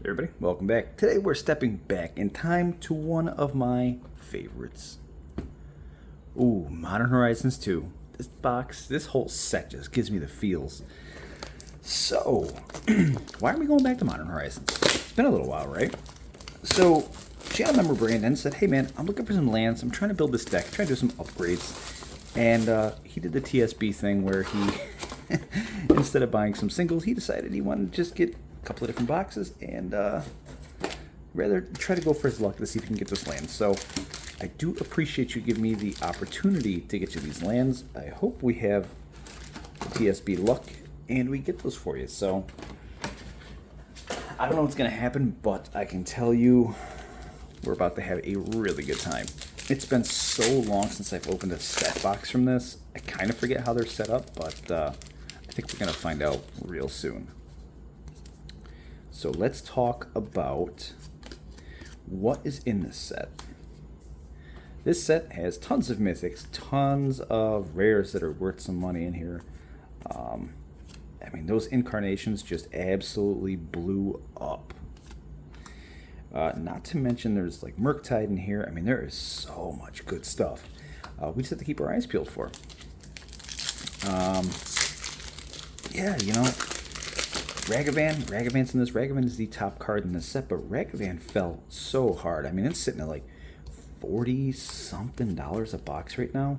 Everybody, welcome back. Today we're stepping back in time to one of my favorites. Ooh, Modern Horizons 2. This box, this whole set just gives me the feels. So, why are we going back to Modern Horizons? It's been a little while, right? So, channel member Brandon said, hey man, I'm looking for some lands. I'm trying to build this deck, trying to do some upgrades. And he did the TSB thing where he, instead of buying some singles, he decided he wanted to just get couple of different boxes and rather try to go for his luck to see if he can get this land. So I do appreciate you giving me the opportunity to get you these lands. I hope we have TSB luck and we get those for you. So I don't know what's going to happen, but I can tell you we're about to have a really good time. It's been so long since I've opened a stat box from this. I kind of forget how they're set up, but I think we're going to find out real soon. So let's talk about what is in this set. This set has tons of mythics, tons of rares that are worth some money in here. I mean, those incarnations just absolutely blew up. Not to mention there's like Murktide in here. I mean, there is so much good stuff. We just have to keep our eyes peeled for. Yeah, you know, Ragavan's in this. Ragavan is the top card in this set, but Ragavan fell so hard. I mean, it's sitting at like $40-something a box right now.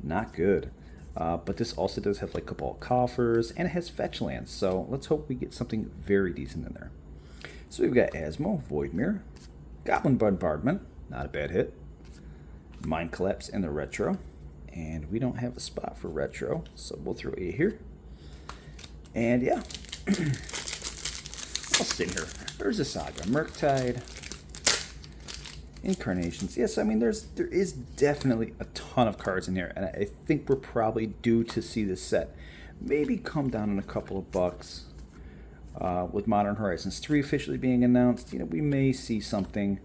Not good. But this also does have like Cabal Coffers, and it has Fetchland. So let's hope we get something very decent in there. So we've got Asmo, Voidmere, Goblin Bombardment, not a bad hit, Mind Collapse in the retro, and we don't have a spot for retro, so we'll throw A here. And yeah. I'll sit here. There's a Saga, Murktide, Incarnations. Yes, I mean there is definitely a ton of cards in here, and I think we're probably due to see this set maybe come down in a couple of bucks. With Modern Horizons 3 officially being announced, you know, we may see something,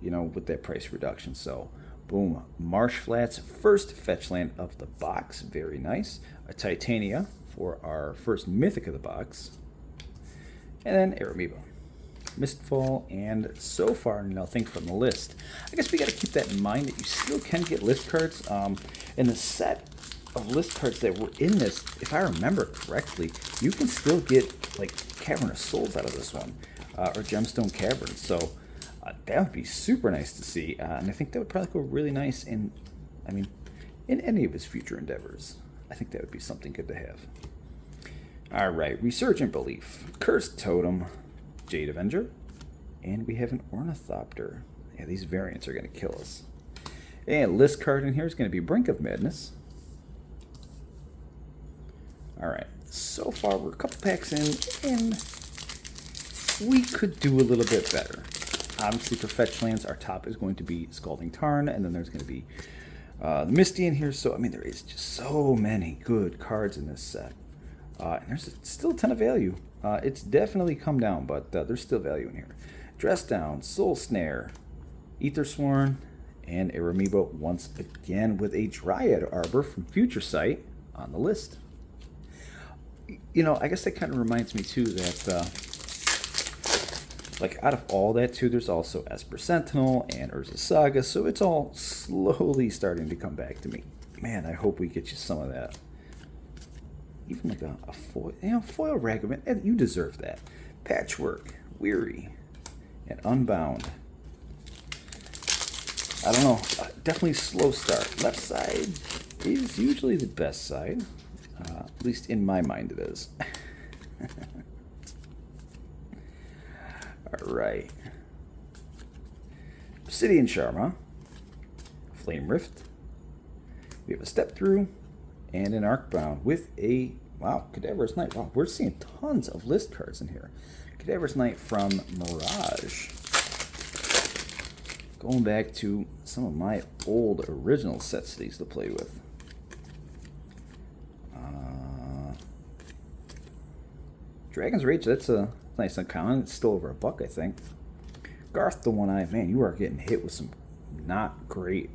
you know, with that price reduction. So, boom, Marsh Flats, first fetch land of the box, very nice. A Titania for our first mythic of the box. And then Aramebo, Mistfall, and so far nothing from the list. I guess we got to keep that in mind that you still can get list cards. In the set of list cards that were in this, if I remember correctly, you can still get like Cavern of Souls out of this one, or Gemstone Cavern. So that would be super nice to see, and I think that would probably go really nice in, I mean, in any of his future endeavors. I think that would be something good to have. Alright, Resurgent Belief, Cursed Totem, Jade Avenger, and we have an Ornithopter. Yeah, these variants are going to kill us. And list card in here is going to be Brink of Madness. Alright, so far we're a couple packs in, and we could do a little bit better. Obviously for fetch lands, our top is going to be Scalding Tarn, and then there's going to be the Misty in here. So, I mean, there is just so many good cards in this set. And there's still a ton of value. It's definitely come down, but there's still value in here. Dress Down, Soul Snare, Aethersworn, and Aramebo once again with a Dryad Arbor from Future Sight on the list. You know, I guess that kind of reminds me too that, like, out of all that too, there's also Esper Sentinel and Urza Saga, so it's all slowly starting to come back to me. Man, I hope we get you some of that. Even like a foil, you know, foil Ragavan, you deserve that. Patchwork, Weary, and Unbound. I don't know, definitely slow start. Left side is usually the best side, at least in my mind it is. Alright. Obsidian Sharma, Flame Rift, we have a Step Through, and an Arcbound with a, wow, Cadaverous Knight. Wow, we're seeing tons of list cards in here. Cadaverous Knight from Mirage. Going back to some of my old original sets that I used to play with. Dragon's Rage, that's a nice uncommon. It's still over $1, I think. Garth the One-Eye, man, you are getting hit with some not great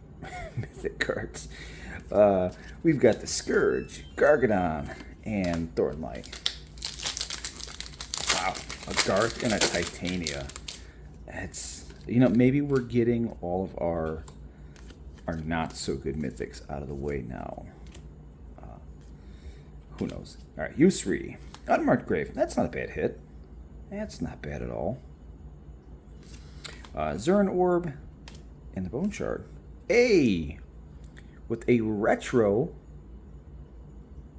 mythic cards. We've got the Scourge, Gargadon, and Thornlight. Wow, a Garth and a Titania. It's, you know, maybe we're getting all of our not so good mythics out of the way now. Who knows? All right, Usri, Unmarked Grave. That's not a bad hit. That's not bad at all. Zurin Orb and the Bone Shard. With a retro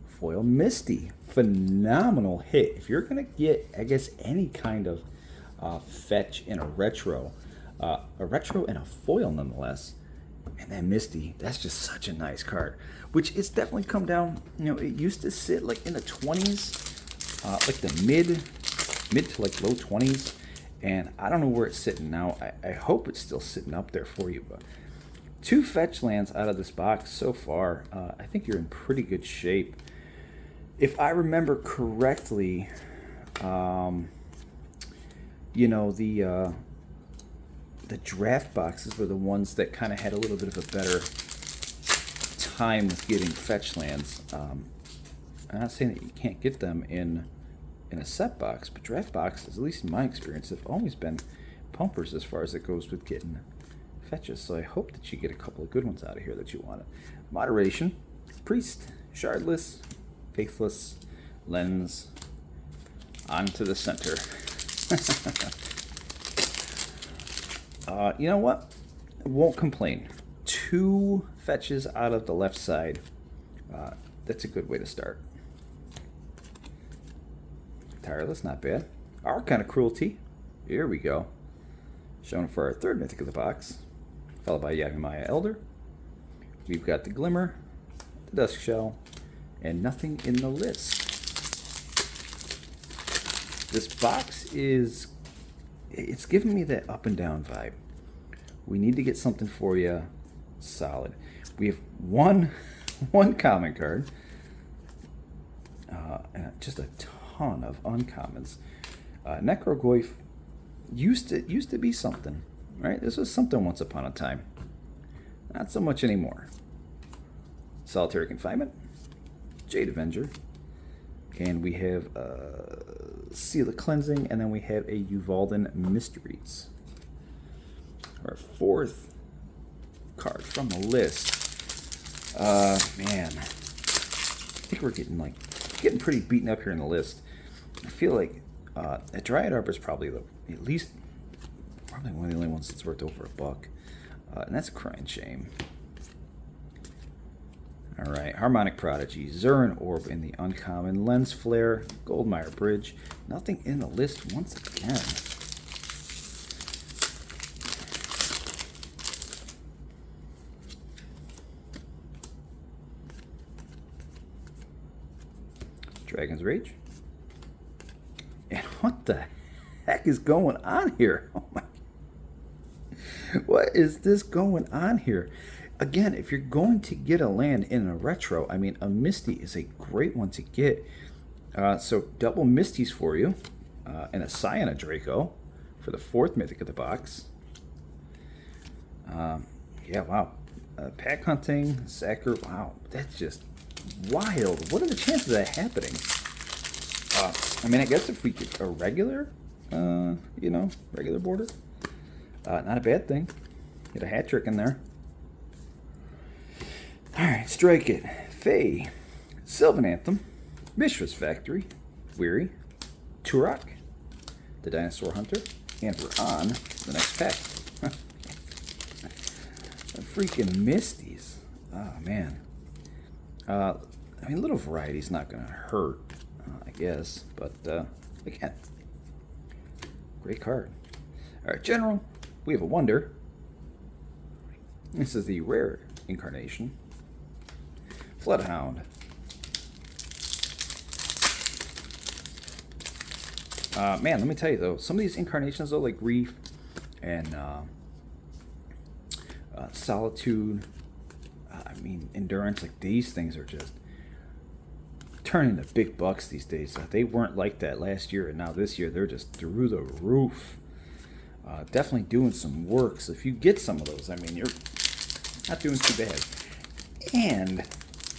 foil Misty. Phenomenal hit. If you're going to get, I guess, any kind of fetch in a retro and a foil nonetheless, and that Misty, that's just such a nice card. Which it's definitely come down, you know, it used to sit like in the 20s, like the mid to like low 20s. And I don't know where it's sitting now. I hope it's still sitting up there for you. But 2 fetch lands out of this box so far. I think you're in pretty good shape. If I remember correctly, you know, the draft boxes were the ones that kind of had a little bit of a better time with getting fetch lands. I'm not saying that you can't get them in a set box, but draft boxes, at least in my experience, have always been pumpers as far as it goes with getting fetches. So I hope that you get a couple of good ones out of here that you wanted. Moderation, Priest, Shardless, Faithless, Lens, onto the center. You know what? I won't complain. 2 fetches out of the left side. That's a good way to start. Tireless, not bad. Arcana Cruelty. Here we go. Shown for our 3rd mythic of the box. Followed by Yavimaya Elder. We've got the Glimmer, the Dusk Shell, and nothing in the list. This box it's giving me that up and down vibe. We need to get something for you solid. We have one common card. And just a ton of uncommons. Necrogoyf used to be something, right? This was something once upon a time. Not so much anymore. Solitary Confinement, Jade Avenger, and we have Seal of Cleansing, and then we have a Uvalden Mysteries. Our 4th card from the list. Man, I think we're getting pretty beaten up here in the list. I feel like a Dryad Arbor is probably probably one of the only ones that's worth over $1, and that's a crying shame. All right, Harmonic Prodigy, Zurin Orb in the uncommon, Lens Flare, Goldmire Bridge. Nothing in the list once again. Dragon's Rage. And what the heck is going on here? Oh my. What is this going on here? Again, if you're going to get a land in a retro, I mean, a Misty is a great one to get. So double Misties for you, and a Scion Draco for the 4th mythic of the box. Yeah, wow. Pack Hunting, Sacker, wow, that's just wild. What are the chances of that happening? I mean, I guess if we get a regular, regular border, not a bad thing. Get a hat trick in there. Alright, Strike It, Fae, Sylvan Anthem, Mishra's Factory, Weary, Turok, the Dinosaur Hunter, and we're on the next pack. Freaking Misties. Oh, man. I mean, a little variety is not going to hurt, I guess, but again, great card. Alright, General, we have a Wonder. This is the rare incarnation. Floodhound. Man, let me tell you though, some of these incarnations though, like Grief and Solitude, I mean Endurance, like these things are just turning into big bucks these days. They weren't like that last year, and now this year they're just through the roof. Definitely doing some work. So if you get some of those, I mean, you're not doing too bad. And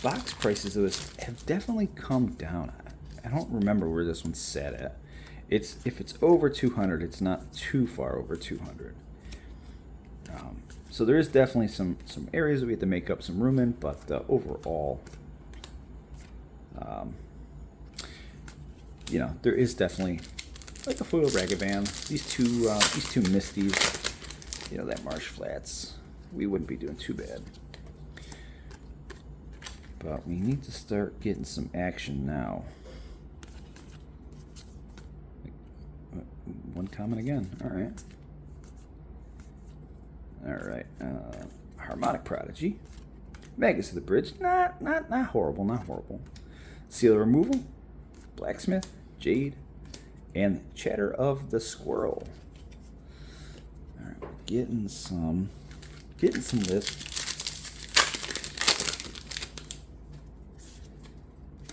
box prices of this have definitely come down. I don't remember where this one sat at if it's over 200, it's not too far over 200. So there is definitely some areas that we have to make up some room in, but overall, you know, there is definitely like a foil Ragavan. These two Misties, you know, that Marsh Flats, we wouldn't be doing too bad. But we need to start getting some action now. One comment again. All right. All right. Harmonic Prodigy. Magus of the Bridge. Not horrible. Not horrible. Seal Removal. Blacksmith. Jade. And Chatter of the Squirrel. All right. We're getting some lift.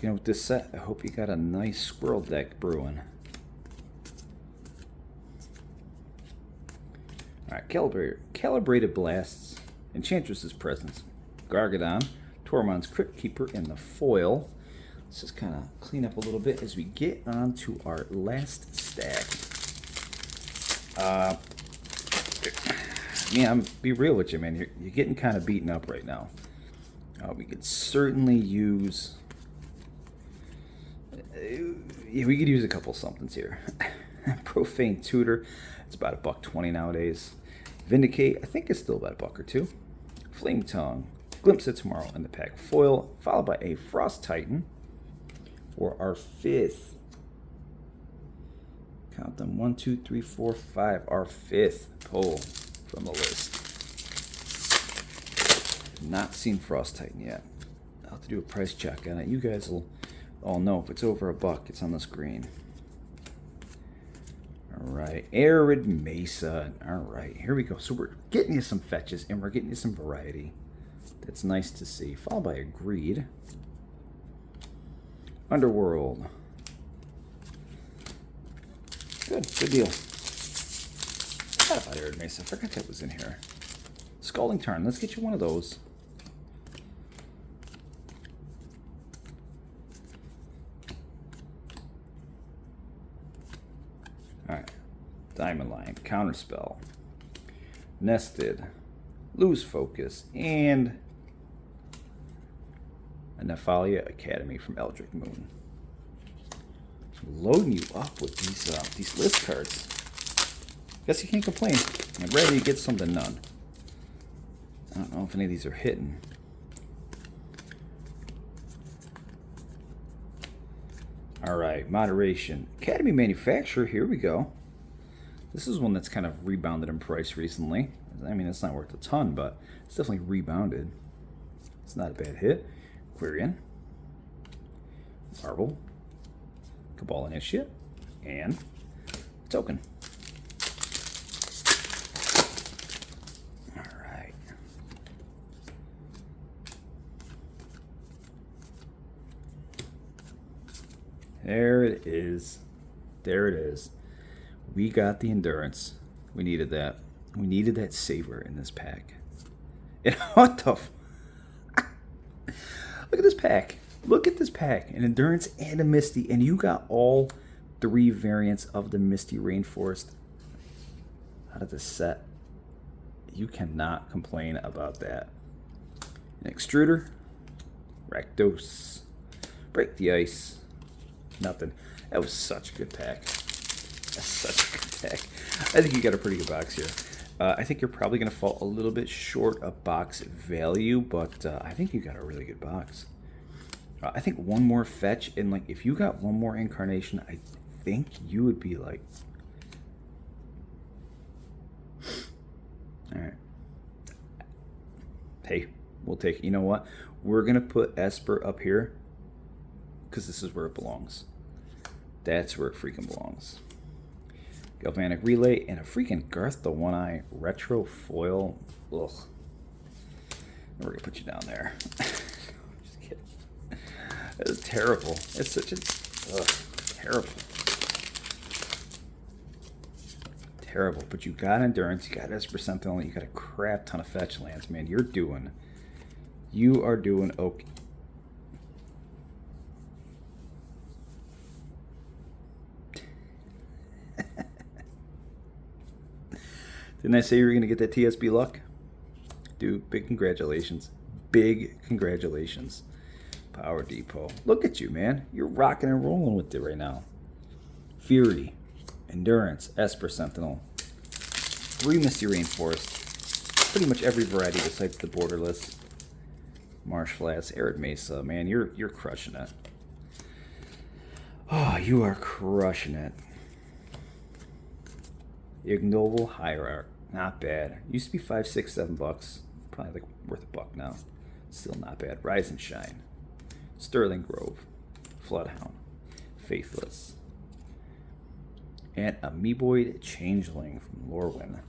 You know, with this set, I hope you got a nice squirrel deck brewing. Alright, Calibrated Blasts, Enchantress's Presence, Gargadon, Tormund's Crypt Keeper in the foil. Let's just kind of clean up a little bit as we get on to our last stack. Yeah, be real with you, man. You're getting kind of beaten up right now. We could certainly use... yeah, we could use a couple somethings here. Profane Tutor, it's about $1.20 nowadays. Vindicate, I think it's still about $1 or $2. Flame Tongue, Glimpse of Tomorrow in the pack foil, followed by a Frost Titan for our fifth. Count them, 1, 2, 3, 4, 5. Our fifth pull from the list. Not seen Frost Titan yet. I'll have to do a price check on it. You guys will all know if it's over $1, it's on the screen. Alright, Arid Mesa. Alright, here we go. So we're getting you some fetches and we're getting you some variety. That's nice to see. Followed by a Greed. Underworld. Good deal. Forgot about Arid Mesa. I forgot that was in here. Scalding Tarn. Let's get you one of those. Alright. Diamond Line, Counterspell, Nested, Lose Focus, and a Nephalia Academy from Eldritch Moon. Loading you up with these list cards. Guess you can't complain. I'd rather you get some than none. I don't know if any of these are hitting. Alright, Moderation. Academy Manufacturer, here we go. This is one that's kind of rebounded in price recently. I mean, it's not worth a ton, but it's definitely rebounded. It's not a bad hit. Quirion. Marble. Cabal Initiate. And a token. Alright. There it is. There it is. We got the endurance. We needed that. We needed that savor in this pack. And what the look at this pack. Look at this pack. An endurance and a Misty. And you got all 3 variants of the Misty Rainforest out of this set. You cannot complain about that. An Extruder. Rakdos. Break the Ice. Nothing. That was such a good pack. That's such a good pack. I think you got a pretty good box here. I think you're probably going to fall a little bit short of box value, but I think you got a really good box. I think one more fetch, and like if you got one more incarnation, I think you would be like... Alright. Hey, we'll take it. You know what? We're going to put Esper up here because this is where it belongs. That's where it freaking belongs. Galvanic Relay and a freaking Garth the One-Eye Retro Foil. Ugh. We're going to put you down there. Just kidding. That is terrible. It's such a... terrible. Terrible. But you got Endurance, you got Esper Sentinel, you got a crap ton of fetch lands, man. You are doing okay. Didn't I say you were going to get that TSB luck? Dude, big congratulations. Big congratulations. Power Depot. Look at you, man. You're rocking and rolling with it right now. Fury, Endurance, Esper Sentinel, 3 Misty Rainforest, pretty much every variety besides the Borderless, Marsh Flats, Arid Mesa. Man, you're crushing it. Oh, you are crushing it. Ignoble Hierarch, not bad. Used to be $5, $6, $7. Probably like worth $1 now. Still not bad. Rise and Shine, Sterling Grove, Floodhound, Faithless, and Amoeboid Changeling from Lorwyn.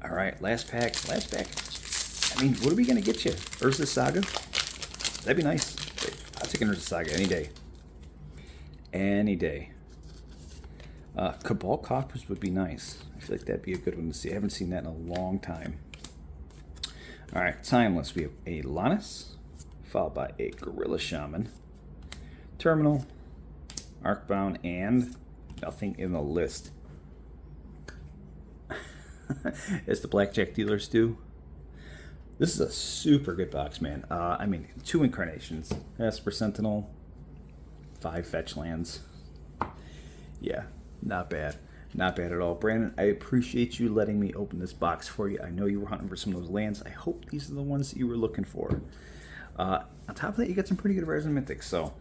All right, last pack. I mean, what are we gonna get you? Urza Saga? That'd be nice. I'll take an Urza Saga any day. Any day. Cabal Coffers would be nice. I feel like that'd be a good one to see. I haven't seen that in a long time. All right, Timeless. We have a Lannis, followed by a Gorilla Shaman, Terminal, Arcbound, and nothing in the list. As the blackjack dealers do. This is a super good box, man. I mean, 2 Incarnations, Esper Sentinel, 5 Fetchlands. Yeah, not bad. Not bad at all. Brandon, I appreciate you letting me open this box for you. I know you were hunting for some of those lands. I hope these are the ones that you were looking for. On top of that, you got some pretty good rares and mythics. So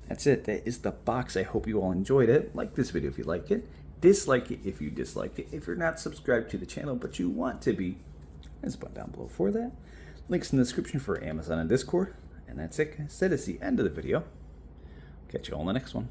that's it. That is the box. I hope you all enjoyed it. Like this video if you like it. Dislike it if you disliked it. If you're not subscribed to the channel but you want to be, there's a button down below for that. Links in the description for Amazon and Discord. And that's it, guys. That is the end of the video. Catch you all in the next one.